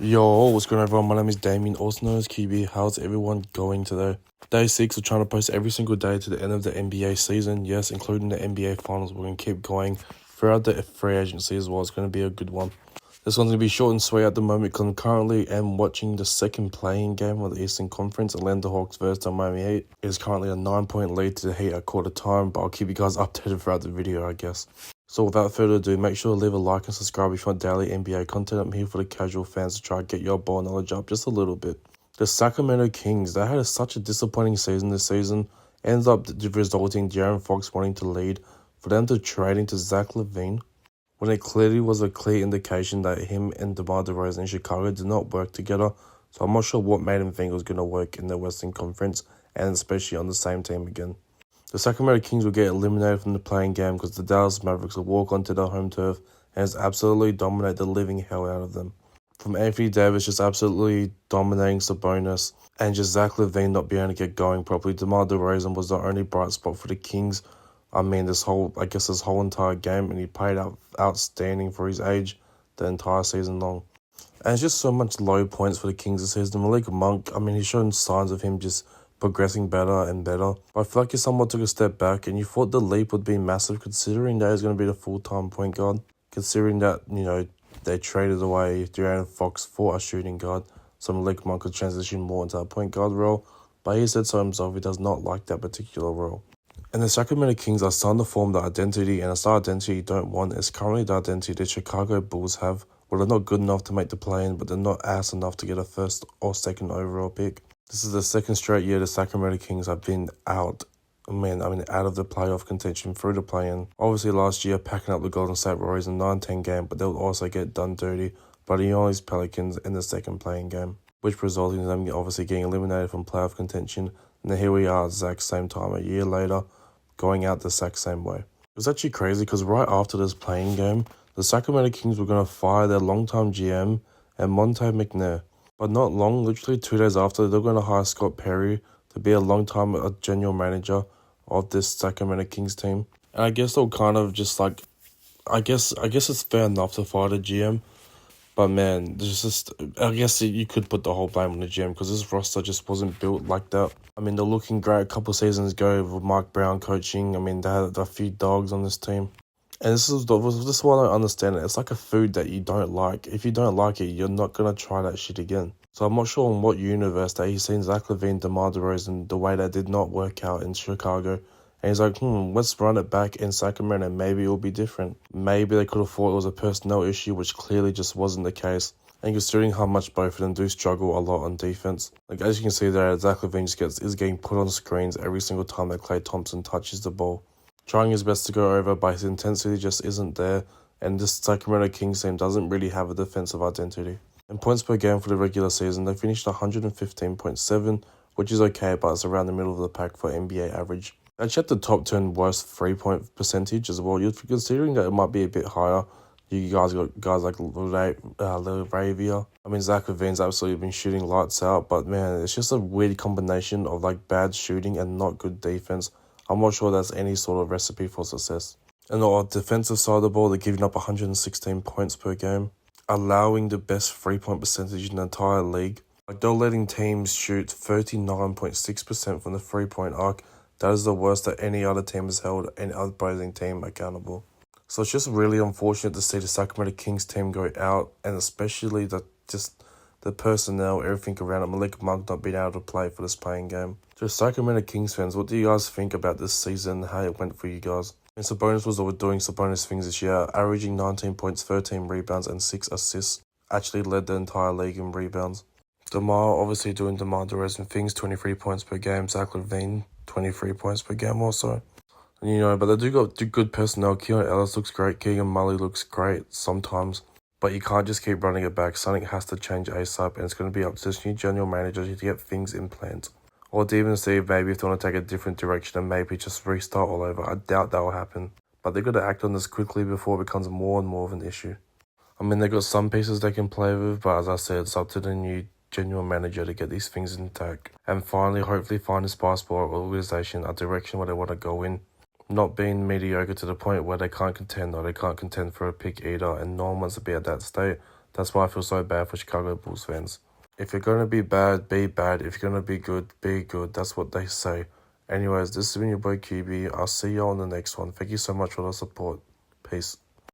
Yo, what's going on everyone? My name is Damien, also known as QB. How's everyone going today? Day 6, we're trying to post every single day to the end of the NBA season. Yes, including the NBA finals. We're going to keep going throughout the free agency as well. It's going to be a good one. This one's going to be short and sweet at the moment because I'm currently watching the second playing game of the Eastern Conference. Atlanta Hawks versus the Miami Heat. It is currently a 9-point lead to the Heat at quarter time, but I'll keep you guys updated throughout the video, I guess. So without further ado, make sure to leave a like and subscribe if you want daily NBA content. I'm here for the casual fans to try to get your ball knowledge up just a little bit. The Sacramento Kings, they had such a disappointing season this season. Ends up resulting in De'Aaron Fox wanting to lead, for them to trade into Zach LaVine, when it clearly was a clear indication that him and DeMar DeRozan in Chicago did not work together. So I'm not sure what made him think it was going to work in the Western Conference, and especially on the same team again. The Sacramento Kings will get eliminated from the playing game because the Dallas Mavericks will walk onto their home turf and just absolutely dominate the living hell out of them. From Anthony Davis just absolutely dominating Sabonis and just Zach LaVine not being able to get going properly. DeMar DeRozan was the only bright spot for the Kings. This whole entire game, and he played out outstanding for his age the entire season long. And it's just so much low points for the Kings this season. Malik Monk, he's shown signs of him just progressing better and better. But I feel like he somewhat took a step back, and you thought the leap would be massive considering that he's going to be the full-time point guard. Considering that, they traded away De'Aaron Fox for a shooting guard, so Malik Monk could transition more into that point guard role. But he said so himself, he does not like that particular role. And the Sacramento Kings are starting to form the identity, and it's the identity you don't want. It's currently the identity the Chicago Bulls have. Well, they're not good enough to make the play-in, but they're not ass enough to get a first or second overall pick. This is the second straight year the Sacramento Kings have been out of the playoff contention through the play-in. Obviously last year packing up the Golden State Warriors in 9-10 game, but they'll also get done dirty by the New Orleans Pelicans in the second playing game, which resulted in them obviously getting eliminated from playoff contention. And then here we are, exact same time a year later, going out the exact same way. It was actually crazy because right after this playing game, the Sacramento Kings were going to fire their longtime GM and Monte McNair. But not long, literally 2 days after, they're going to hire Scott Perry to be a long-time general manager of this Sacramento Kings team. And I guess they'll kind of just I guess it's fair enough to fire the GM. But man, I guess you could put the whole blame on the GM because this roster just wasn't built like that. They're looking great a couple seasons ago with Mark Brown coaching. They had a few dogs on this team. And this is what I don't understand. It's like a food that you don't like. If you don't like it, you're not going to try that shit again. So I'm not sure in what universe that he's seen Zach LaVine, DeMar DeRozan, the way that did not work out in Chicago. And he's like, let's run it back in Sacramento. Maybe it'll be different. Maybe they could have thought it was a personnel issue, which clearly just wasn't the case. And considering how much both of them do struggle a lot on defense. As you can see there, Zach LaVine is getting put on screens every single time that Klay Thompson touches the ball. Trying his best to go over, but his intensity just isn't there, and this Sacramento Kings team doesn't really have a defensive identity. In points per game for the regular season, they finished 115.7, which is okay, but it's around the middle of the pack for NBA average. They checked the top 10 worst 3-point percentage as well. You're considering that it might be a bit higher. You guys got guys like LaRavia. Zach LaVine's absolutely been shooting lights out, but man, it's just a weird combination of bad shooting and not good defense. I'm not sure that's any sort of recipe for success. And on the defensive side of the ball, they're giving up 116 points per game, allowing the best 3-point percentage in the entire league. They're letting teams shoot 39.6% from the 3-point arc. That is the worst that any other team has held any opposing team accountable. So it's just really unfortunate to see the Sacramento Kings team go out, and especially the personnel, everything around it, Malik Monk not being able to play for this playing game. So Sacramento Kings fans, what do you guys think about this season, how it went for you guys? And Sabonis was doing Sabonis things this year, averaging 19 points, 13 rebounds, and 6 assists. Actually led the entire league in rebounds. DeMar, obviously doing DeMar DeRozan things, 23 points per game. Zach LaVine, 23 points per game also. And but they do good personnel. Keon Ellis looks great. Keegan Murray looks great sometimes. But you can't just keep running it back. Something has to change ASAP, and it's going to be up to this new general manager to get things in plans. Or to even see maybe if they want to take a different direction and maybe just restart all over. I doubt that will happen. But they've got to act on this quickly before it becomes more and more of an issue. They've got some pieces they can play with, but as I said, it's up to the new general manager to get these things intact. And finally, hopefully find this basketball organization a direction where they want to go in. Not being mediocre to the point where they can't contend or they can't contend for a pick either, and no one wants to be at that state. That's why I feel so bad for Chicago Bulls fans. If you're going to be bad, be bad. If you're going to be good. That's what they say. Anyways, this has been your boy QB. I'll see you on the next one. Thank you so much for the support. Peace.